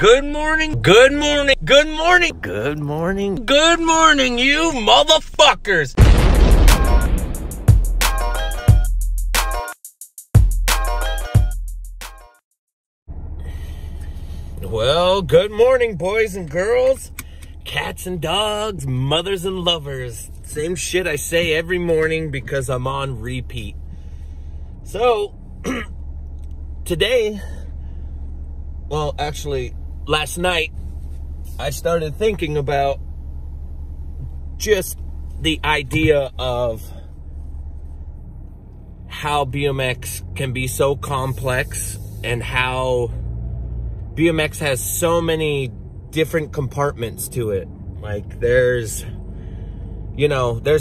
Good morning, good morning, good morning, good morning, good morning, you motherfuckers. Well, good morning, boys and girls, cats and dogs, mothers and lovers. Same shit I say every morning because I'm on repeat. So, today, well, actually, last night, I started thinking about just the idea of how BMX can be so complex and how BMX has so many different compartments to it. Like there's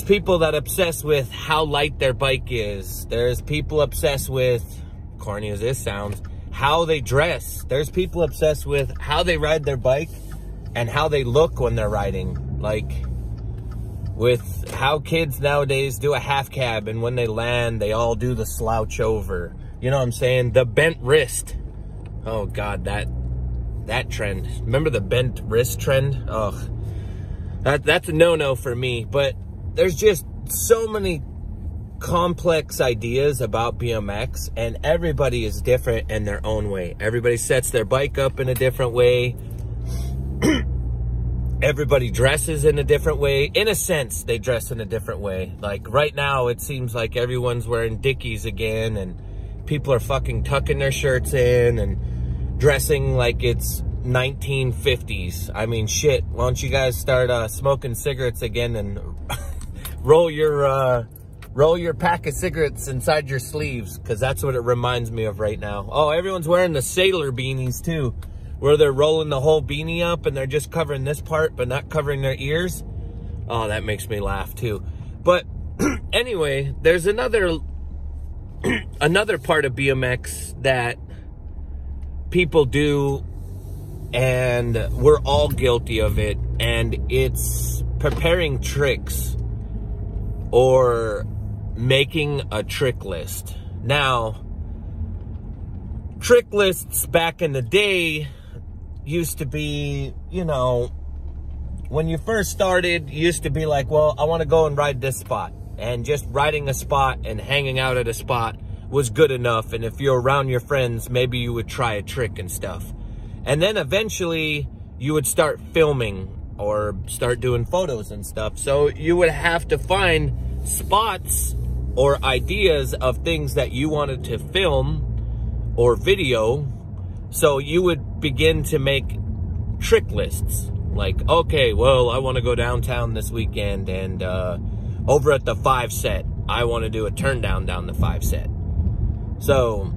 people that obsess with how light their bike is. There's people obsessed with, corny as this sounds, how they dress. There's people obsessed with how they ride their bike and how they look when they're riding. Like with how kids nowadays do a half cab and when they land, they all do the slouch over. You know what I'm saying? The bent wrist. Oh God, that trend. Remember the bent wrist trend? Ugh. That's a no-no for me. But there's just so many complex ideas about BMX, and everybody is different in their own way. Everybody sets their bike up in a different way. Everybody dresses in a different way. In a sense, they dress in a different way. Like right now, it seems like everyone's wearing Dickies again, and people are fucking tucking their shirts in and dressing like it's 1950s. I mean, shit, why don't you guys start smoking cigarettes again and roll your pack of cigarettes inside your sleeves, because that's what it reminds me of right now. Oh, everyone's wearing the sailor beanies too, where they're rolling the whole beanie up and they're just covering this part but not covering their ears. Oh, that makes me laugh too. But anyway, there's another part of BMX that people do, and we're all guilty of it, and it's preparing tricks or making a trick list. Now, trick lists back in the day used to be, when you first started, used to be like, well, I want to go and ride this spot, and just riding a spot and hanging out at a spot was good enough. And if you're around your friends, maybe you would try a trick and stuff. And then eventually you would start filming or start doing photos and stuff. So you would have to find spots or ideas of things that you wanted to film or video. So you would begin to make trick lists. Like, okay, well, I want to go downtown this weekend, and over at the 5 set, I want to do a turn down the 5 set. So,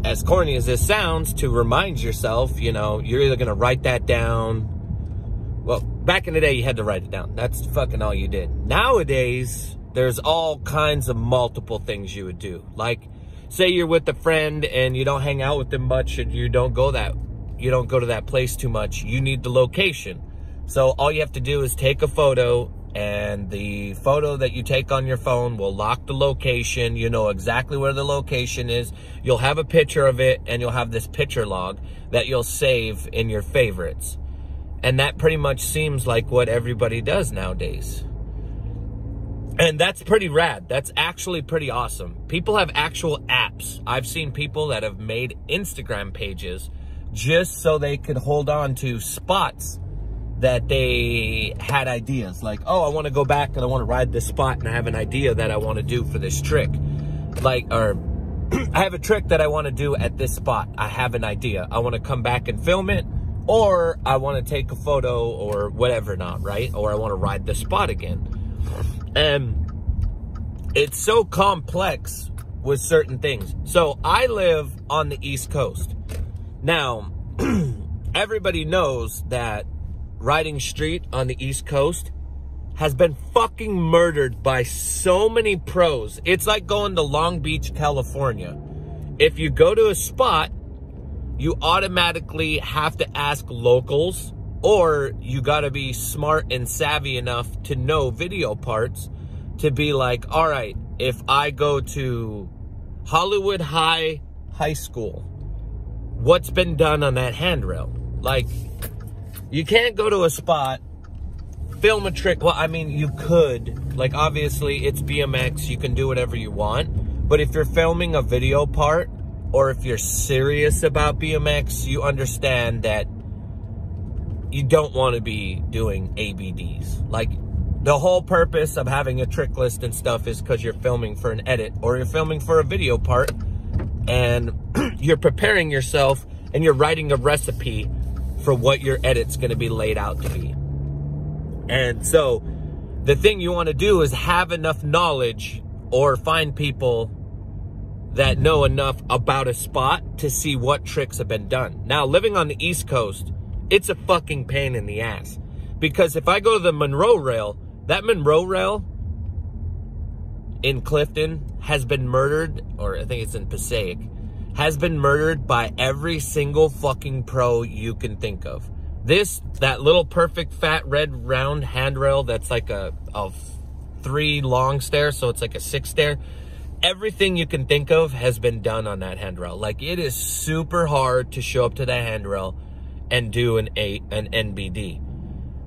as corny as this sounds, to remind yourself, you're either going to write that down. Well, back in the day, you had to write it down. That's fucking all you did. Nowadays, there's all kinds of multiple things you would do. Like, say you're with a friend and you don't hang out with them much, and you don't go to that place too much. You need the location. So all you have to do is take a photo, and the photo that you take on your phone will lock the location. You know exactly where the location is. You'll have a picture of it, and you'll have this picture log that you'll save in your favorites. And that pretty much seems like what everybody does nowadays. And that's pretty rad. That's actually pretty awesome. People have actual apps. I've seen people that have made Instagram pages just so they could hold on to spots that they had ideas. Like, oh, I want to go back and I want to ride this spot, and I have an idea that I want to do for this trick. Like, or I have a trick that I want to do at this spot. I have an idea. I want to come back and film it, or I want to take a photo or whatever not, right? Or I want to ride the spot again. And it's so complex with certain things. So I live on the East Coast. Now, everybody knows that riding street on the East Coast has been fucking murdered by so many pros. It's like going to Long Beach, California. If you go to a spot, you automatically have to ask locals, or you gotta be smart and savvy enough to know video parts to be like, all right, if I go to Hollywood High School, what's been done on that handrail? Like, you can't go to a spot, film a trick. Well, I mean, you could. Like, obviously, it's BMX. You can do whatever you want. But if you're filming a video part, or if you're serious about BMX, you understand that you don't want to be doing ABDs. Like, the whole purpose of having a trick list and stuff is because you're filming for an edit, or you're filming for a video part, and you're preparing yourself, and you're writing a recipe for what your edit's going to be laid out to be. And so the thing you want to do is have enough knowledge, or find people that know enough about a spot to see what tricks have been done. Now, living on the East Coast, it's a fucking pain in the ass. Because if I go to the Monroe Rail, that Monroe Rail in Clifton has been murdered, or I think it's in Passaic, has been murdered by every single fucking pro you can think of. That little perfect fat red round handrail that's like a 3 long stair, so it's like a 6 stair. Everything you can think of has been done on that handrail. Like, it is super hard to show up to that handrail and do an NBD.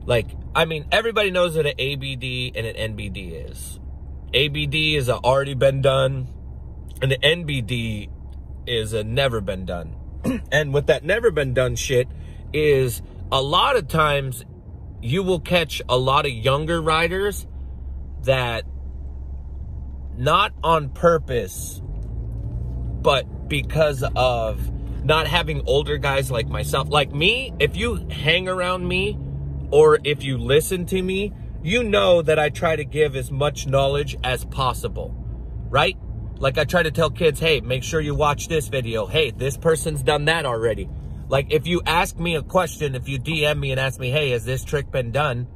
Like, I mean, everybody knows what an ABD and an NBD is. ABD is a already been done, and the NBD is a never been done. And with that never been done shit is, a lot of times you will catch a lot of younger riders that, not on purpose, but because of not having older guys like myself. Like me, if you hang around me, or if you listen to me, you know that I try to give as much knowledge as possible, right? Like, I try to tell kids, hey, make sure you watch this video. Hey, this person's done that already. Like, if you ask me a question, if you DM me and ask me, hey, has this trick been done?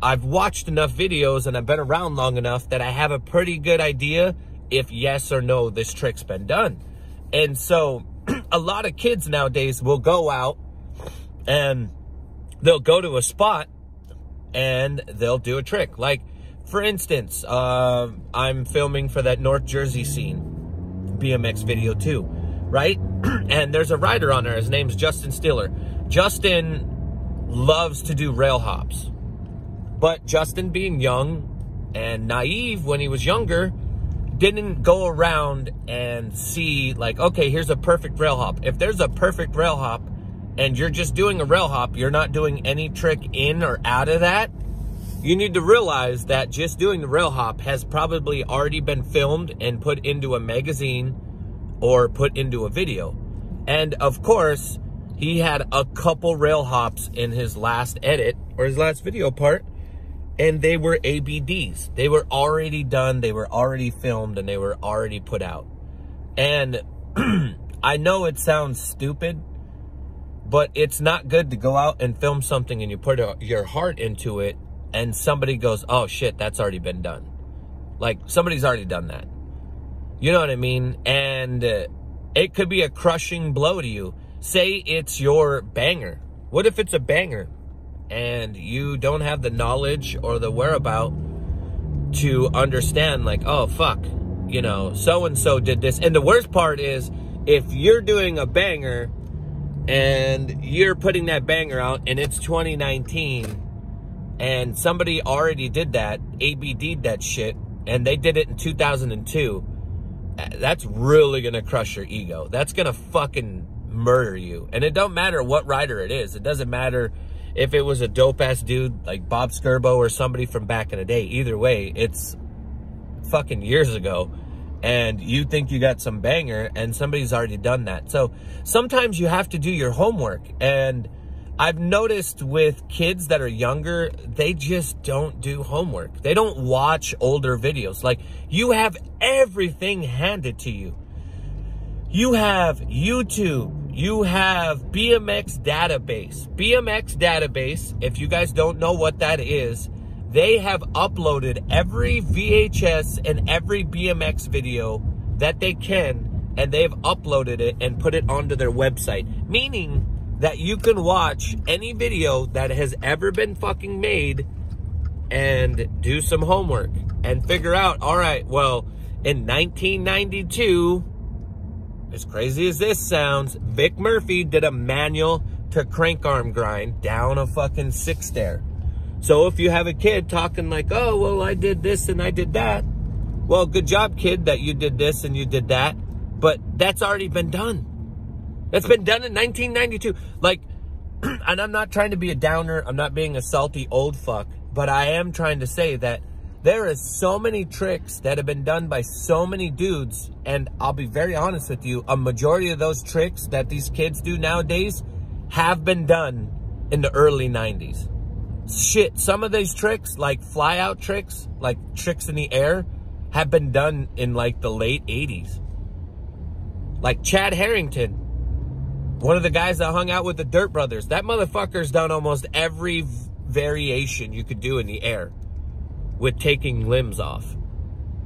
I've watched enough videos and I've been around long enough that I have a pretty good idea if yes or no this trick's been done. And so a lot of kids nowadays will go out and they'll go to a spot and they'll do a trick. Like, for instance, I'm filming for that North Jersey scene BMX video too, right? And there's a rider on there. His name's Justin Stiller. Justin loves to do rail hops. But Justin, being young and naive when he was younger, didn't go around and see, like, okay, here's a perfect rail hop. If there's a perfect rail hop and you're just doing a rail hop, you're not doing any trick in or out of that, you need to realize that just doing the rail hop has probably already been filmed and put into a magazine or put into a video. And of course, he had a couple rail hops in his last edit, or his last video part, and they were ABDs. They were already done, they were already filmed, and they were already put out. And I know it sounds stupid, but it's not good to go out and film something and you put your heart into it and somebody goes, oh shit, that's already been done. Like, somebody's already done that. You know what I mean? And it could be a crushing blow to you. Say it's your banger. What if it's a banger and you don't have the knowledge or the whereabout to understand, like, oh, fuck, you know, so-and-so did this. And the worst part is, if you're doing a banger and you're putting that banger out and it's 2019 and somebody already did that, ABD'd that shit, and they did it in 2002, that's really going to crush your ego. That's going to fucking murder you. And it don't matter what rider it is. It doesn't matter if it was a dope-ass dude like Bob Skirbo or somebody from back in the day. Either way, it's fucking years ago. And you think you got some banger and somebody's already done that. So sometimes you have to do your homework. And I've noticed with kids that are younger, they just don't do homework. They don't watch older videos. Like, you have everything handed to you. You have YouTube. You have BMX Database. BMX Database, if you guys don't know what that is, they have uploaded every VHS and every BMX video that they can, and they've uploaded it and put it onto their website. Meaning that you can watch any video that has ever been fucking made and do some homework and figure out, all right, well, in 1992, as crazy as this sounds, Vic Murphy did a manual to crank arm grind down a fucking 6 stair. So if you have a kid talking like, oh, well, I did this and I did that. Well, good job, kid, that you did this and you did that. But that's already been done. That's been done in 1992. Like, and I'm not trying to be a downer. I'm not being a salty old fuck. But I am trying to say that there is so many tricks that have been done by so many dudes. And I'll be very honest with you. A majority of those tricks that these kids do nowadays have been done in the early 90s. Shit, some of these tricks, like fly out tricks, like tricks in the air, have been done in like the late 80s. Like Chad Harrington, one of the guys that hung out with the Dirt Brothers, that motherfucker's done almost every variation you could do in the air with taking limbs off.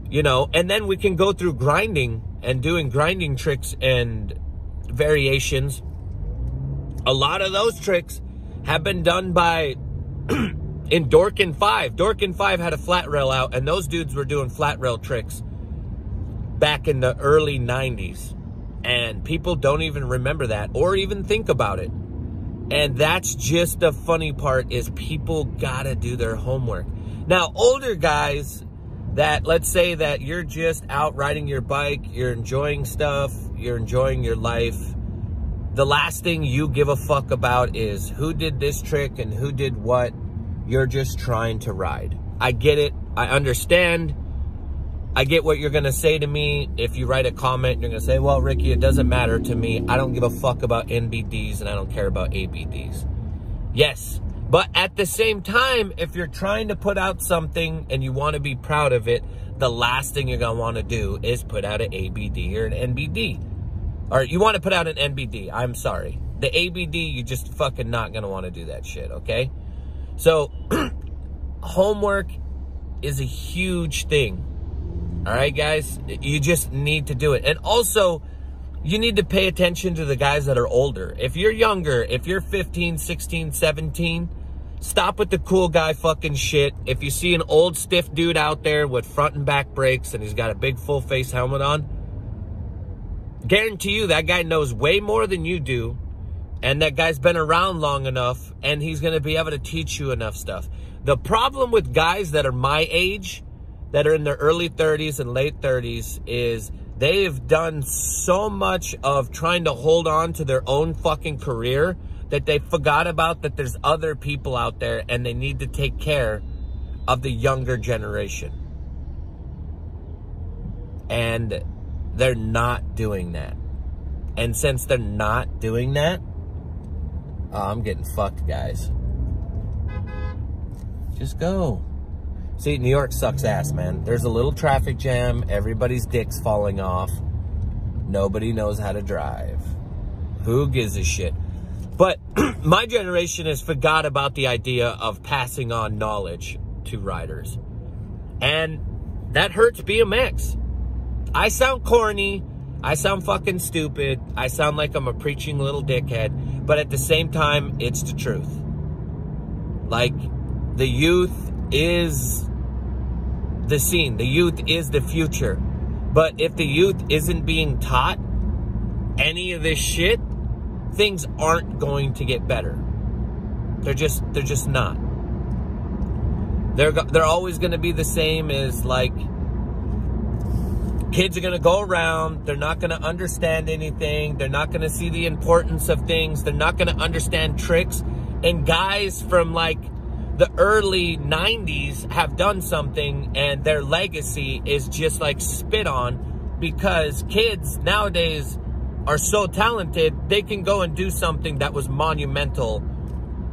You know, and then we can go through grinding and doing grinding tricks and variations. A lot of those tricks have been done by in Dorkin 5. Dorkin 5 had a flat rail out, and those dudes were doing flat rail tricks back in the early 90s. And people don't even remember that or even think about it. And that's just the funny part, is people gotta do their homework. Now, older guys that, let's say that you're just out riding your bike, you're enjoying stuff, you're enjoying your life. The last thing you give a fuck about is who did this trick and who did what. You're just trying to ride. I get it. I understand. I get what you're going to say to me. If you write a comment, you're going to say, well, Ricky, it doesn't matter to me. I don't give a fuck about NBDs and I don't care about ABDs. Yes. But at the same time, if you're trying to put out something and you want to be proud of it, the last thing you're going to want to do is put out an ABD or an NBD. Or you want to put out an NBD. I'm sorry. The ABD, you're just fucking not going to want to do that shit, okay? So, homework is a huge thing. All right, guys? You just need to do it. And also, you need to pay attention to the guys that are older. If you're younger, if you're 15, 16, 17, stop with the cool guy fucking shit. If you see an old stiff dude out there with front and back brakes and he's got a big full face helmet on, guarantee you that guy knows way more than you do. And that guy's been around long enough, and he's going to be able to teach you enough stuff. The problem with guys that are my age, that are in their early 30s and late 30s, is they've done so much of trying to hold on to their own fucking career that they forgot about that there's other people out there and they need to take care of the younger generation. And they're not doing that. And since they're not doing that, I'm getting fucked, guys. Just go. See, New York sucks ass, man. There's a little traffic jam. Everybody's dick's falling off. Nobody knows how to drive. Who gives a shit? But my generation has forgot about the idea of passing on knowledge to riders. And that hurts BMX. I sound corny. I sound fucking stupid. I sound like I'm a preaching little dickhead. But at the same time, it's the truth. Like, the youth is the scene. The youth is the future. But if the youth isn't being taught any of this shit, things aren't going to get better. They're just not. They're always going to be the same as, like, kids are going to go around. They're not going to understand anything. They're not going to see the importance of things. They're not going to understand tricks. And guys from, like, the early 90s have done something, and their legacy is just, like, spit on, because kids nowadays are so talented, they can go and do something that was monumental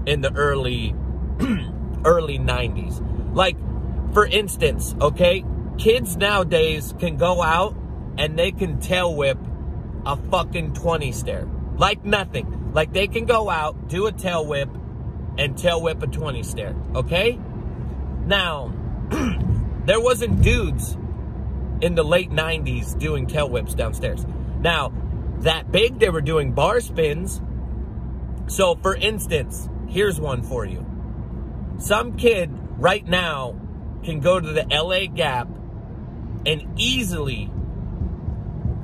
in the early 90s. Like, for instance, okay, kids nowadays can go out and they can tail whip a fucking 20 stair. Like nothing. Like, they can go out, do a tail whip, and tail whip a 20 stair. Okay? Now, there wasn't dudes in the late 90s doing tail whips downstairs. Now, that big, they were doing bar spins. So, for instance, here's one for you. Some kid right now can go to the LA Gap and easily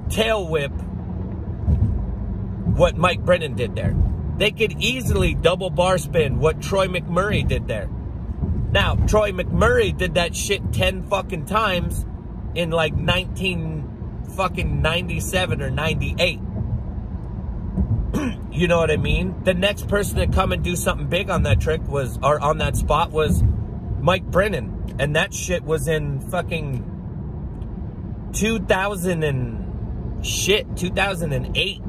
tail whip what Mike Brennan did there. they could easily double bar spin what Troy McMurray did there. Now, Troy McMurray did that shit 10 fucking times in like 1997 or 98. You know what I mean? The next person to come and do something big on that trick was, or on that spot, was Mike Brennan. And that shit was in fucking 2008.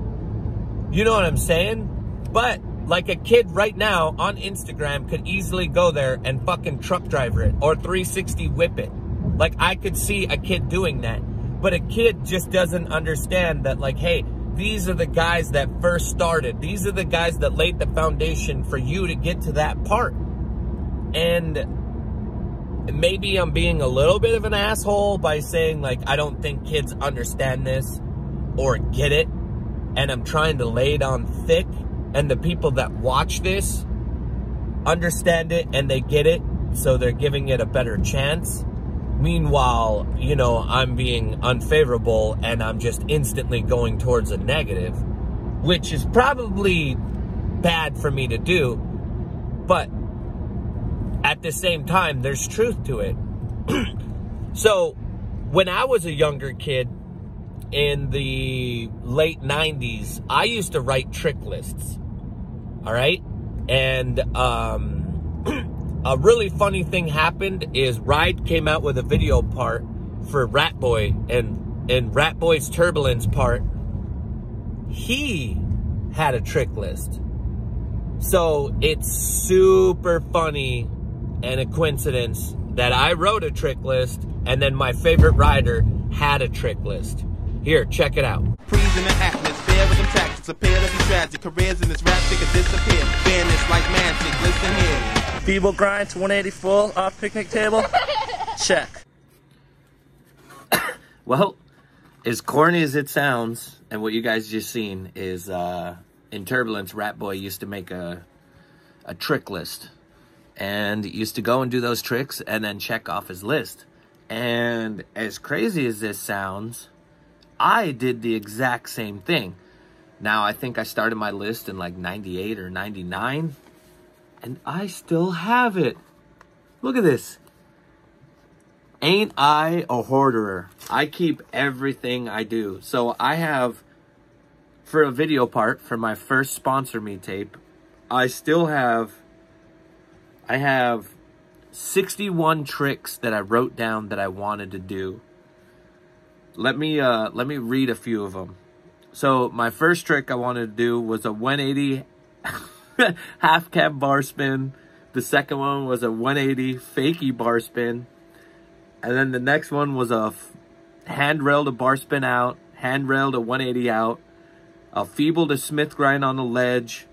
You know what I'm saying? But like a kid right now on Instagram could easily go there and fucking truck driver it or 360 whip it. Like, I could see a kid doing that. But a kid just doesn't understand that, like, hey, these are the guys that first started. These are the guys that laid the foundation for you to get to that part. And maybe I'm being a little bit of an asshole by saying, like, I don't think kids understand this or get it. And I'm trying to lay it on thick. And the people that watch this understand it and they get it. So they're giving it a better chance. Meanwhile, you know, I'm being unfavorable and I'm just instantly going towards a negative, which is probably bad for me to do. But at the same time, there's truth to it. So when I was a younger kid in the late 90s, I used to write trick lists. All right. And, a really funny thing happened is Ride came out with a video part for Rat Boy, and in Rat Boy's Turbulence part, he had a trick list. So it's super funny and a coincidence that I wrote a trick list and then my favorite rider had a trick list. Here, check it out. Freezing the atmosphere with them tactics appear to be tragic. Careers in this rap shit could disappear. Vanish like magic. Listen here. Feeble grind to 180 full off picnic table. Check. Well, as corny as it sounds, and what you guys just seen is in Turbulence, Rat Boy used to make a trick list. And used to go and do those tricks and then check off his list. And as crazy as this sounds, I did the exact same thing. Now, I think I started my list in like 98 or 99. And I still have it. Look at this. Ain't I a hoarder? I keep everything I do. So I have, for a video part, for my first Sponsor Me tape, I have 61 tricks that I wrote down that I wanted to do. Let me read a few of them. So my first trick I wanted to do was a 180 half cab bar spin. The second one was a 180 fakie bar spin. And then the next one was a handrail to bar spin out, handrail to 180 out, a feeble to Smith grind on the ledge,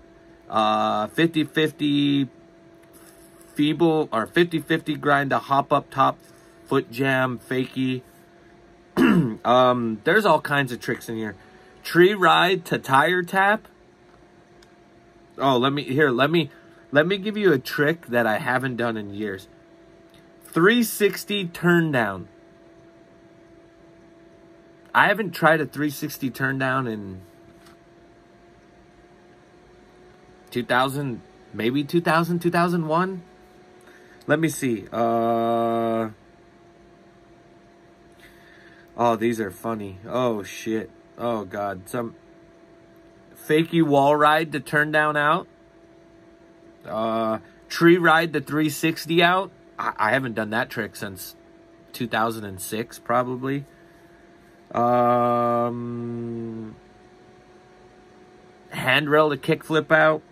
50-50 feeble or 50-50 grind to hop up top, foot jam, fakie. There's all kinds of tricks in here. Tree ride to tire tap. Oh, let me give you a trick that I haven't done in years. 360 turn down. I haven't tried a 360 turn down in 2000, maybe 2000, 2001. Let me see. Oh, these are funny. Oh, shit. Oh, God. Some fakie wall ride to turn down out. Tree ride to 360 out. I haven't done that trick since 2006, probably. Handrail to kickflip out.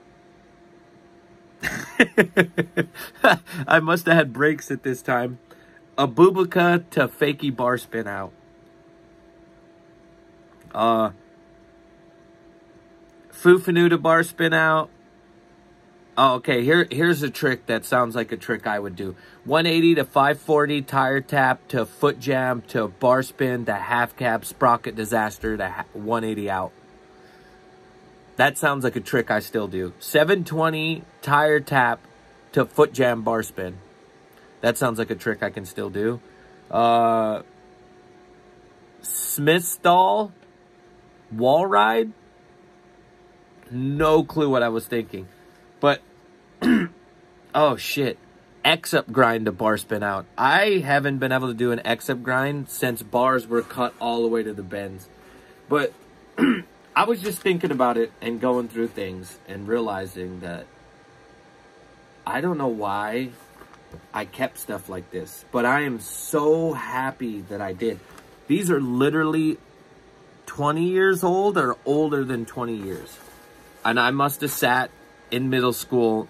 I must have had brakes at this time. A Bubaka to fakie bar spin out. Fufanu to bar spin out. Oh, okay, here's a trick that sounds like a trick I would do. 180 to 540 tire tap to foot jam to bar spin to half cab sprocket disaster to 180 out. That sounds like a trick I still do. 720 tire tap to foot jam bar spin. That sounds like a trick I can still do. Smith stall wall ride. No clue what I was thinking. But, oh shit. X-up grind to bar spin out. I haven't been able to do an X-up grind since bars were cut all the way to the bends. But I was just thinking about it and going through things and realizing that I don't know why I kept stuff like this, but I am so happy that I did. These are literally 20 years old or older than 20 years. And I must have sat in middle school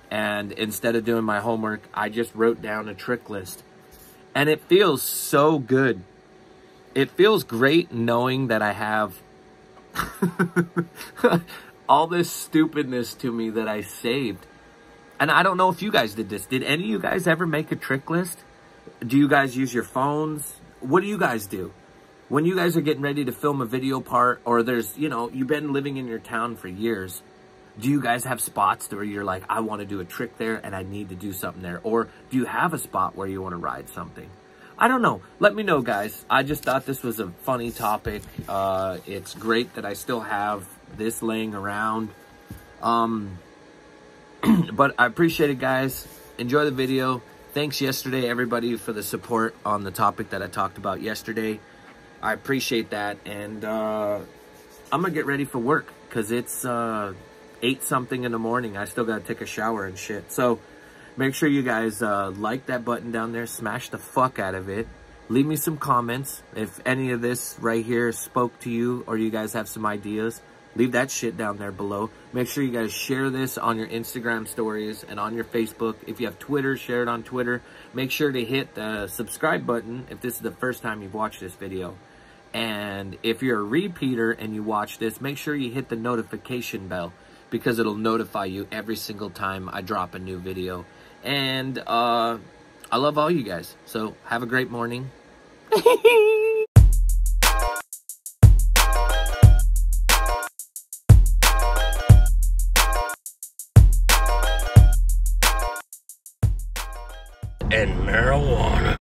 and instead of doing my homework, I just wrote down a trick list. And it feels so good. It feels great knowing that I have all this stupidness to me that I saved. And I don't know if you guys did this. Did any of you guys ever make a trick list? Do you guys use your phones? What do you guys do? When you guys are getting ready to film a video part, or there's, you know, you've been living in your town for years, do you guys have spots where you're like, I want to do a trick there and I need to do something there? Or do you have a spot where you want to ride something? I don't know. Let me know, guys. I just thought this was a funny topic. It's great that I still have this laying around. But I appreciate it, guys. Enjoy the video. Thanks yesterday, everybody, for the support on the topic that I talked about yesterday. I appreciate that. And I'm going to get ready for work because it's 8-something in the morning. I still got to take a shower and shit. So make sure you guys like that button down there. Smash the fuck out of it. Leave me some comments. If any of this right here spoke to you or you guys have some ideas, leave that shit down there below. Make sure you guys share this on your Instagram stories and on your Facebook. If you have Twitter, share it on Twitter. Make sure to hit the subscribe button if this is the first time you've watched this video. And if you're a repeater and you watch this, make sure you hit the notification bell because it'll notify you every single time I drop a new video. And I love all you guys. So have a great morning. And marijuana.